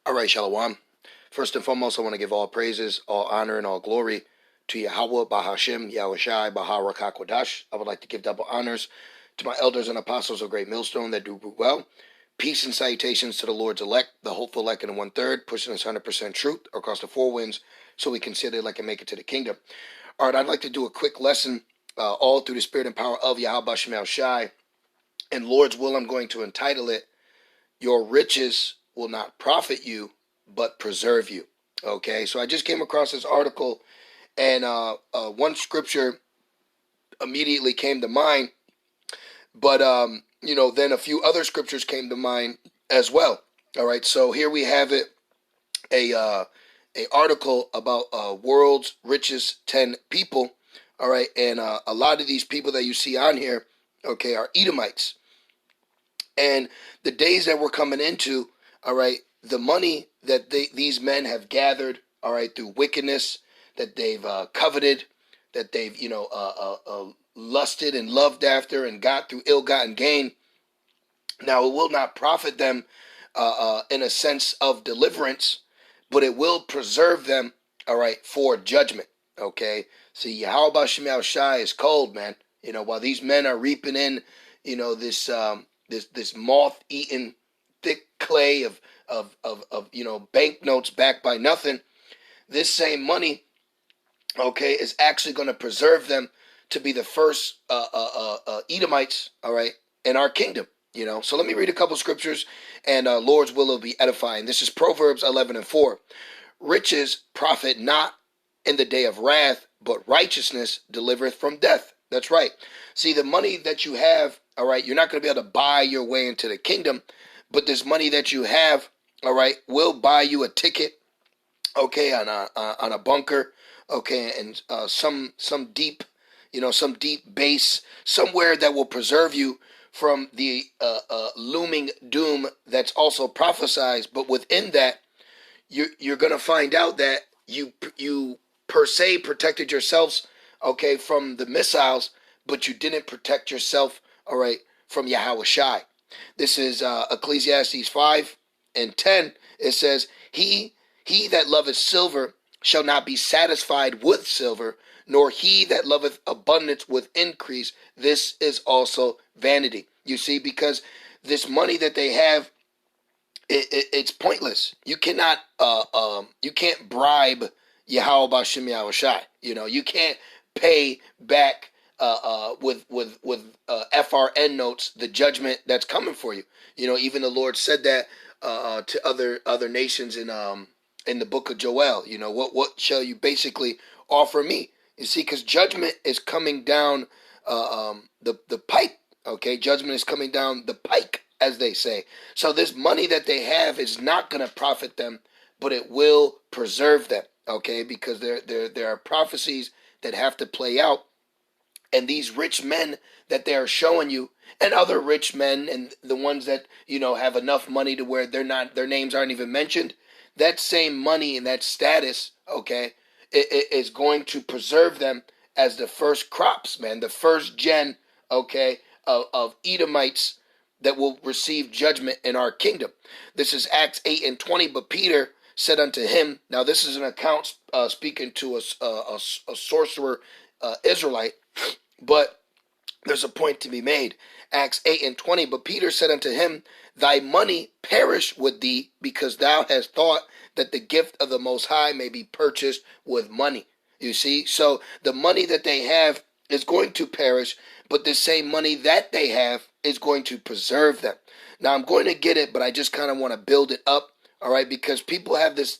All right, Shalom. First and foremost, I want to give all praises, all honor, and all glory to Yahweh, Bahashim, Yahushai, Baharakakwaдаsh. I would like to give double honors to my elders and apostles of Great Millstone that do well. Peace and salutations to the Lord's elect, the hopeful elect in the 1/3, pushing us 100% truth across the four winds so we can see the elect and make it to the kingdom. All right, I'd like to do a quick lesson all through the spirit and power of Yahweh Shemel Shai. And Lord's will, I'm going to entitle it, Your Riches Will Not Profit You, But Preserve You. Okay, so I just came across this article, and one scripture immediately came to mind, but then a few other scriptures came to mind as well. All right, so here we have it, a article about world's richest 10 people. All right, and a lot of these people that you see on here, okay, are Edomites. And the days that we're coming into, all right, the money that these men have gathered, all right, through wickedness, that they've coveted, that they've, lusted and loved after and got through ill-gotten gain. Now, it will not profit them in a sense of deliverance, but it will preserve them, all right, for judgment, okay? See, Yahweh Shemel Shai is cold, man. While these men are reaping in, this moth-eaten thick clay of banknotes backed by nothing, this same money, okay, is actually going to preserve them to be the first Edomites, all right, in our kingdom. So let me read a couple scriptures, and Lord's will be edifying. This is Proverbs 11:4. Riches profit not in the day of wrath, but righteousness delivereth from death. That's right. See, the money that you have, all right, you're not going to be able to buy your way into the kingdom, but this money that you have, all right, will buy you a ticket, okay, on a bunker, okay, and some deep base somewhere that will preserve you from the looming doom that's also prophesied. But within that, you're going to find out that you per se protected yourselves, okay, from the missiles, but you didn't protect yourself, all right, from Yahweh Shai. This is Ecclesiastes 5:10. It says, He that loveth silver shall not be satisfied with silver, nor he that loveth abundance with increase. This is also vanity. You see, because this money that they have, it's pointless. You cannot, you can't bribe Yahweh Bashem Yahweh Shai. You can't pay back with FRN notes the judgment that's coming for you. Even the Lord said that to other nations in the book of Joel. What shall you basically offer me? You see, because judgment is coming down the pike. Okay, judgment is coming down the pike, as they say. So this money that they have is not going to profit them, but it will preserve them. Okay, because there are prophecies that have to play out, and these rich men that they are showing you, and other rich men, and the ones that have enough money to where their names aren't even mentioned, that same money and that status, okay, it is going to preserve them as the first crops, man, the first gen, okay, of Edomites that will receive judgment in our kingdom. This is Acts 8:20. But Peter said unto him, now this is an account speaking to a sorcerer Israelite, but there's a point to be made. Acts 8:20. But Peter said unto him, Thy money perish with thee, because thou hast thought that the gift of the Most High may be purchased with money. You see, so the money that they have is going to perish, but the same money that they have is going to preserve them. Now I'm going to get it, but I just kind of want to build it up, all right, because people have this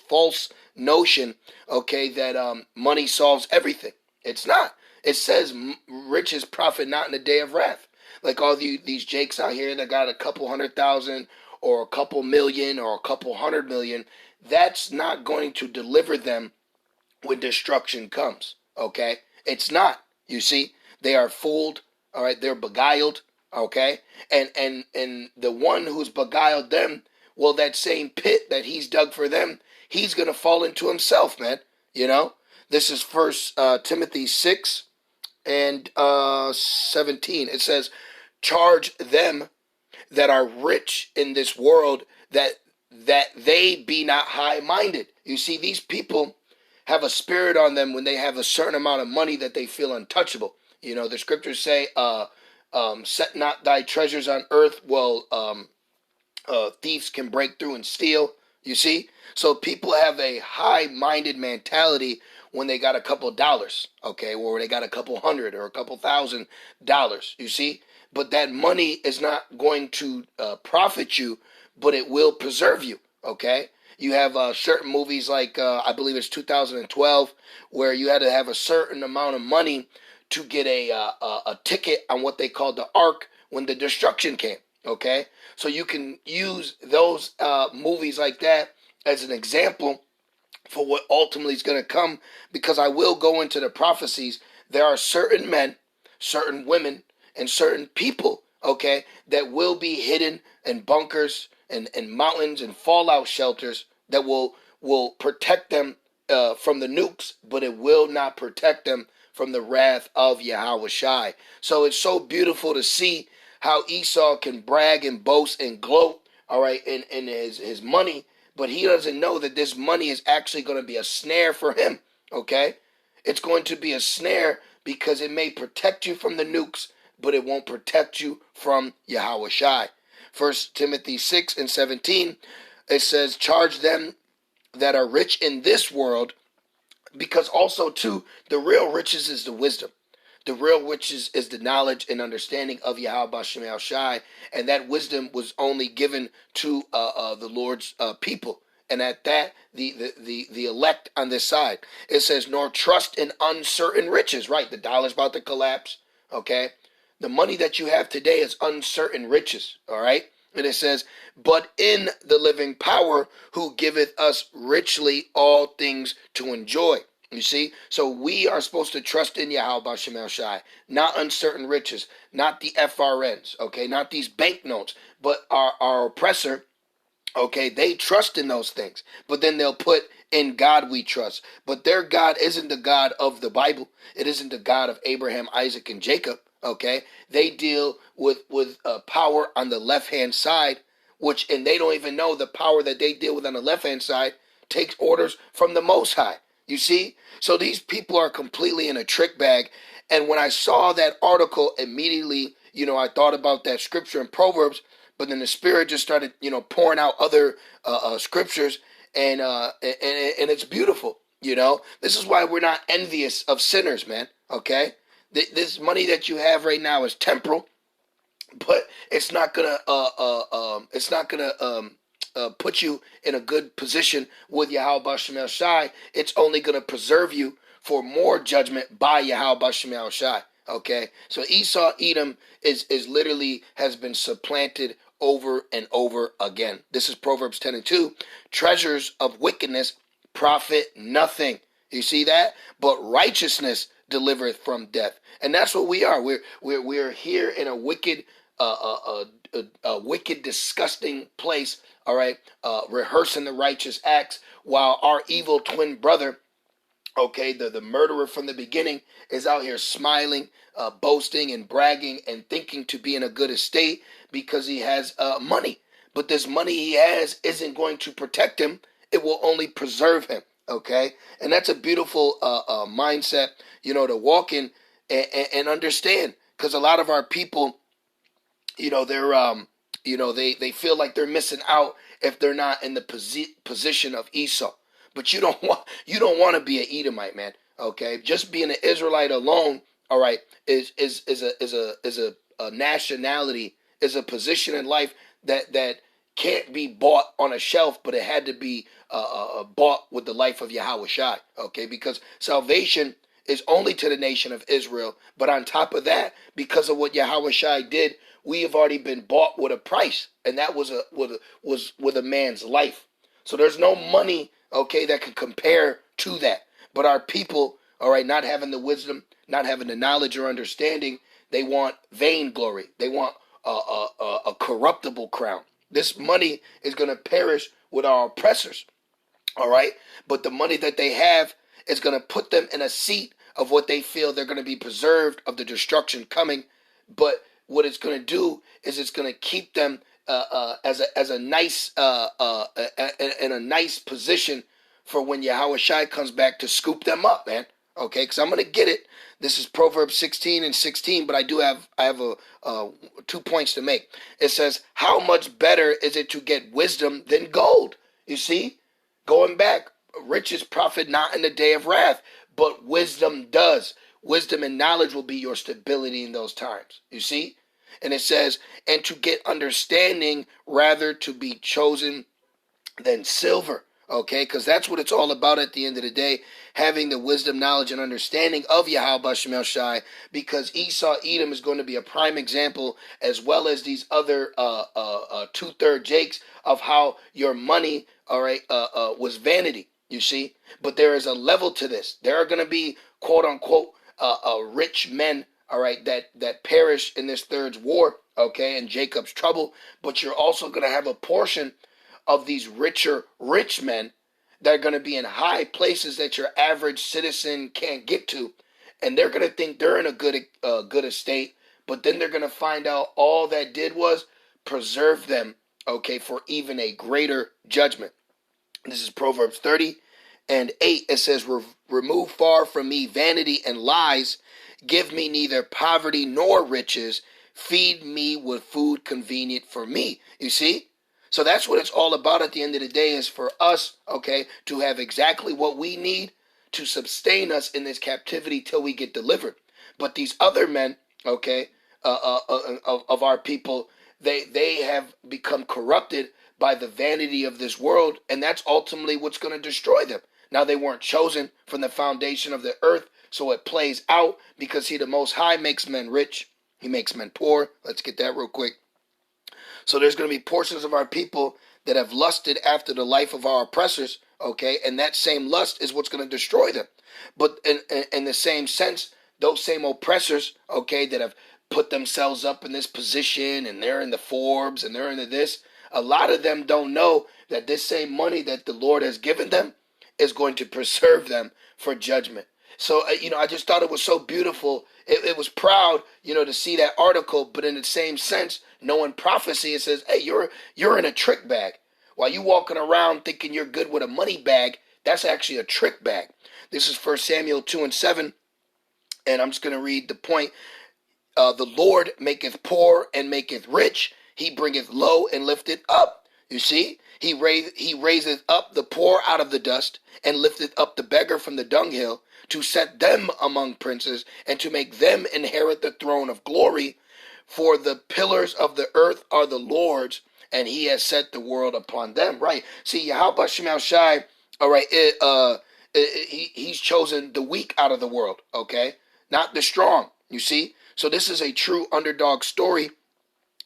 false notion, okay, that money solves everything. It's not. It says riches profit not in the day of wrath. Like all these jakes out here that got a couple 100,000 or a couple million or a couple 100 million, that's not going to deliver them when destruction comes, okay? It's not. You see, they are fooled, all right? They're beguiled, okay? And the one who's beguiled them, well, that same pit that he's dug for them, he's going to fall into himself, man, This is First Timothy 6:17. It says, charge them that are rich in this world that that they be not high-minded. You see, these people have a spirit on them when they have a certain amount of money that they feel untouchable. You know, the scriptures say, set not thy treasures on earth. Well, thieves can break through and steal. You see? So people have a high-minded mentality when they got a couple dollars, okay, or they got a couple hundred or a couple $1,000, you see? But that money is not going to profit you, but it will preserve you, okay? You have certain movies like, I believe it's 2012, where you had to have a certain amount of money to get a ticket on what they called the Ark when the destruction came, okay? So you can use those movies like that as an example for what ultimately is going to come, because I will go into the prophecies. There are certain men, certain women, and certain people, okay, that will be hidden in bunkers and mountains and fallout shelters that will protect them from the nukes, but it will not protect them from the wrath of Yahweh Shai. So it's so beautiful to see how Esau can brag and boast and gloat, all right, in his money, but he doesn't know that this money is actually going to be a snare for him, okay? It's going to be a snare because it may protect you from the nukes, but it won't protect you from Yahweh Shai. 1 Timothy 6:17, it says, charge them that are rich in this world, because also, too, the real riches is the wisdom. The real riches is the knowledge and understanding of Yahweh Shem Shai, and that wisdom was only given to the Lord's people, and at that, the elect on this side. It says, nor trust in uncertain riches. Right, the dollar's about to collapse. Okay, the money that you have today is uncertain riches. All right, and it says, but in the living power, who giveth us richly all things to enjoy. You see, so we are supposed to trust in Yahweh Shem Shai, not uncertain riches, not the FRNs, okay, not these banknotes, but our oppressor, okay, they trust in those things, but then they'll put in God we trust. But their God isn't the God of the Bible. It isn't the God of Abraham, Isaac, and Jacob, okay? They deal with power on the left-hand side, and they don't even know the power that they deal with on the left-hand side takes orders from the Most High. You see? So these people are completely in a trick bag. And when I saw that article, immediately, I thought about that scripture in Proverbs, but then the Spirit just started, pouring out other scriptures, and it's beautiful, This is why we're not envious of sinners, man, okay? This money that you have right now is temporal, but it's not gonna put you in a good position with Yahweh Shem Shai. It's only going to preserve you for more judgment by Yahweh Shem Shai. Okay, so Esau Edom is literally has been supplanted over and over again. This is Proverbs 10:2. Treasures of wickedness profit nothing. You see that? But righteousness delivereth from death, and that's what we are. We're here in a wicked, wicked, disgusting place. All right, rehearsing the righteous acts, while our evil twin brother, okay, the murderer from the beginning, is out here smiling, boasting and bragging and thinking to be in a good estate because he has money. But this money he has isn't going to protect him. It will only preserve him, okay? And that's a beautiful mindset, to walk in and understand, because a lot of our people, they're they feel like they're missing out if they're not in the position of Esau. But you don't want to be an Edomite, man. Okay, just being an Israelite alone, all right, is a nationality, is a position in life that can't be bought on a shelf, but it had to be bought with the life of Yahweh Shai. Okay, because salvation is only to the nation of Israel, but on top of that, because of what Yahweh Shai did, we have already been bought with a price, and that was with a man's life. So there's no money, okay, that can compare to that. But our people, all right, not having the wisdom, not having the knowledge or understanding, they want vainglory. They want a corruptible crown. This money is going to perish with our oppressors, all right? But the money that they have is going to put them in a seat of what they feel they're going to be preserved of the destruction coming. But what it's going to do is it's going to keep them as a nice in a nice position for when Yahweh Shai comes back to scoop them up, man. Okay, because I'm gonna get it. This is Proverbs 16:16, but I have a 2 points to make. It says, "How much better is it to get wisdom than gold?" You see, going back, riches profit not in the day of wrath, but wisdom does. Wisdom and knowledge will be your stability in those times. You see, and it says, "And to get understanding, rather to be chosen than silver." Okay, because that's what it's all about at the end of the day, having the wisdom, knowledge, and understanding of Yahweh Shemel Shai, because Esau, Edom is going to be a prime example, as well as these other two-third Jakes, of how your money, all right, was vanity, you see. But there is a level to this. There are going to be, quote-unquote, rich men, all right, that perish in this third war, okay, and Jacob's trouble, but you're also going to have a portion of these richer rich men that are going to be in high places that your average citizen can't get to, and they're going to think they're in a good estate, but then they're going to find out all that did was preserve them, okay, for even a greater judgment. This is Proverbs 30:8. It says, "Remove far from me vanity and lies. Give me neither poverty nor riches. Feed me with food convenient for me." You see? So that's what it's all about at the end of the day, is for us, okay, to have exactly what we need to sustain us in this captivity till we get delivered. But these other men, okay, of our people, they have become corrupted by the vanity of this world, and that's ultimately what's going to destroy them. Now, they weren't chosen from the foundation of the earth, so it plays out, because the Most High makes men rich, he makes men poor. Let's get that real quick. So there's going to be portions of our people that have lusted after the life of our oppressors, okay, and that same lust is what's going to destroy them. But in the same sense, those same oppressors, okay, that have put themselves up in this position, and they're in the Forbes, and they're into this, a lot of them don't know that this same money that the Lord has given them is going to preserve them for judgment. So, I just thought it was so beautiful. It was proud, to see that article, but in the same sense, knowing prophecy, it says, hey, you're in a trick bag. While you walking around thinking you're good with a money bag, that's actually a trick bag. This is 1 Samuel 2:7, and I'm just going to read the point. The Lord maketh poor and maketh rich. He bringeth low and lifteth up. You see, he raiseth up the poor out of the dust, and lifteth up the beggar from the dunghill, to set them among princes, and to make them inherit the throne of glory. For the pillars of the earth are the Lord's, and he has set the world upon them. Right. See, Yahweh Shemel Shai, all right, he's chosen the weak out of the world, okay? Not the strong, you see? So this is a true underdog story.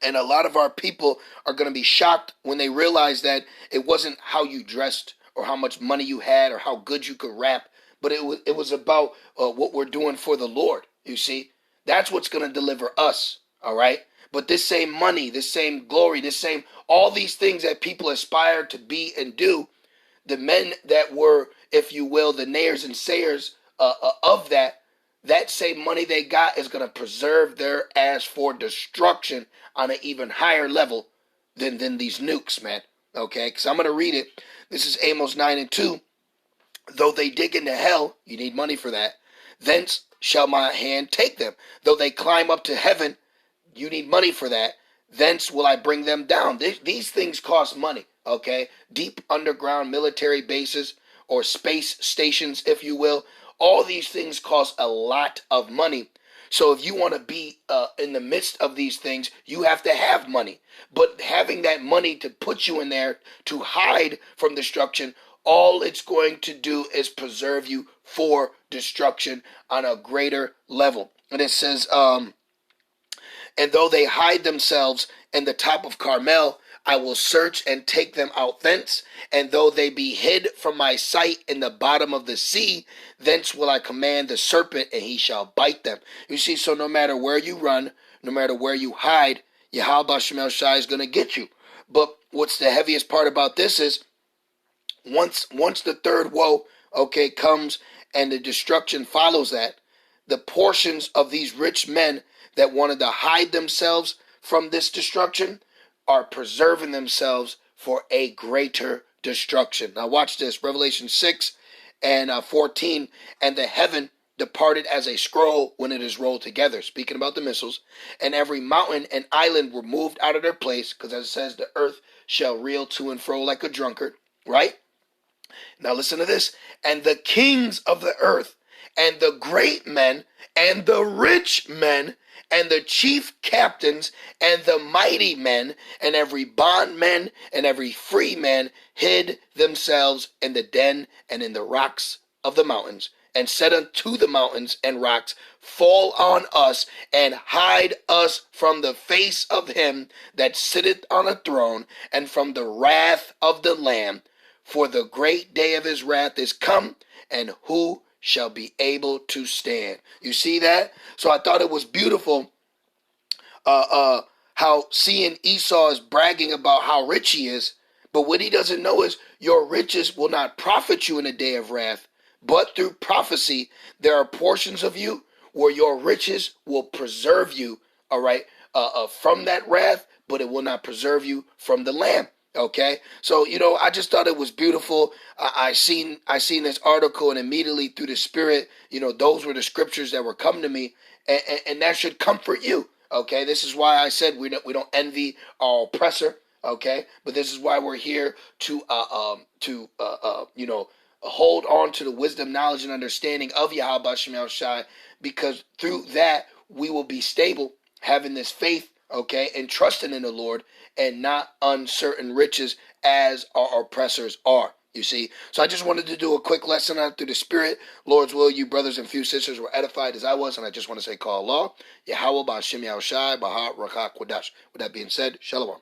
And a lot of our people are going to be shocked when they realize that it wasn't how you dressed, or how much money you had, or how good you could rap, but it was about what we're doing for the Lord, you see? That's what's going to deliver us, all right? But this same money, this same glory, all these things that people aspire to be and do, the men that were, if you will, the nayers and sayers of that same money they got is going to preserve their ass for destruction on an even higher level than these nukes, man. Okay, because I'm going to read it. This is Amos 9:2. Though they dig into hell, you need money for that, thence shall my hand take them. Though they climb up to heaven, you need money for that, thence will I bring them down. These things cost money, okay? Deep underground military bases, or space stations, if you will. All these things cost a lot of money. So if you want to be in the midst of these things, you have to have money. But having that money to put you in there to hide from destruction, all it's going to do is preserve you for destruction on a greater level. And it says, and though they hide themselves in the top of Carmel, I will search and take them out thence. And though they be hid from my sight in the bottom of the sea, thence will I command the serpent, and he shall bite them. You see, so no matter where you run, no matter where you hide, Yahweh Shemel Shai is going to get you. But what's the heaviest part about this is, once the third woe, okay, comes and the destruction follows that, the portions of these rich men that wanted to hide themselves from this destruction are preserving themselves for a greater destruction. Now watch this, Revelation 6 and 14, and the heaven departed as a scroll when it is rolled together, speaking about the missiles, and every mountain and island were moved out of their place, because as it says, the earth shall reel to and fro like a drunkard, right? Now listen to this. And the kings of the earth, and the great men, and the rich men, and the chief captains, and the mighty men, and every bondman, and every free man, hid themselves in the den and in the rocks of the mountains, and said unto the mountains and rocks, fall on us, and hide us from the face of him that sitteth on a throne, and from the wrath of the Lamb. For the great day of his wrath is come, and who shall be able to stand? You see that? So I thought it was beautiful how seeing Esau is bragging about how rich he is, but what he doesn't know is your riches will not profit you in a day of wrath, but through prophecy there are portions of you where your riches will preserve you, all right, from that wrath, but it will not preserve you from the Lamb. Okay, so I just thought it was beautiful. I seen this article, and immediately through the Spirit, those were the scriptures that were coming to me, and that should comfort you. Okay, this is why I said we don't envy our oppressor. Okay, but this is why we're here to hold on to the wisdom, knowledge, and understanding of Yahweh Shem Shai, because through that we will be stable, having this faith, okay, and trusting in the Lord, and not uncertain riches as our oppressors are. You see, so I just wanted to do a quick lesson on through the Spirit. Lord's will, you brothers and few sisters were edified as I was, and I just want to say, call Allah, Yahweh Ba'Shem Yahushai, Baha Rakah Kodash. With that being said, Shalom.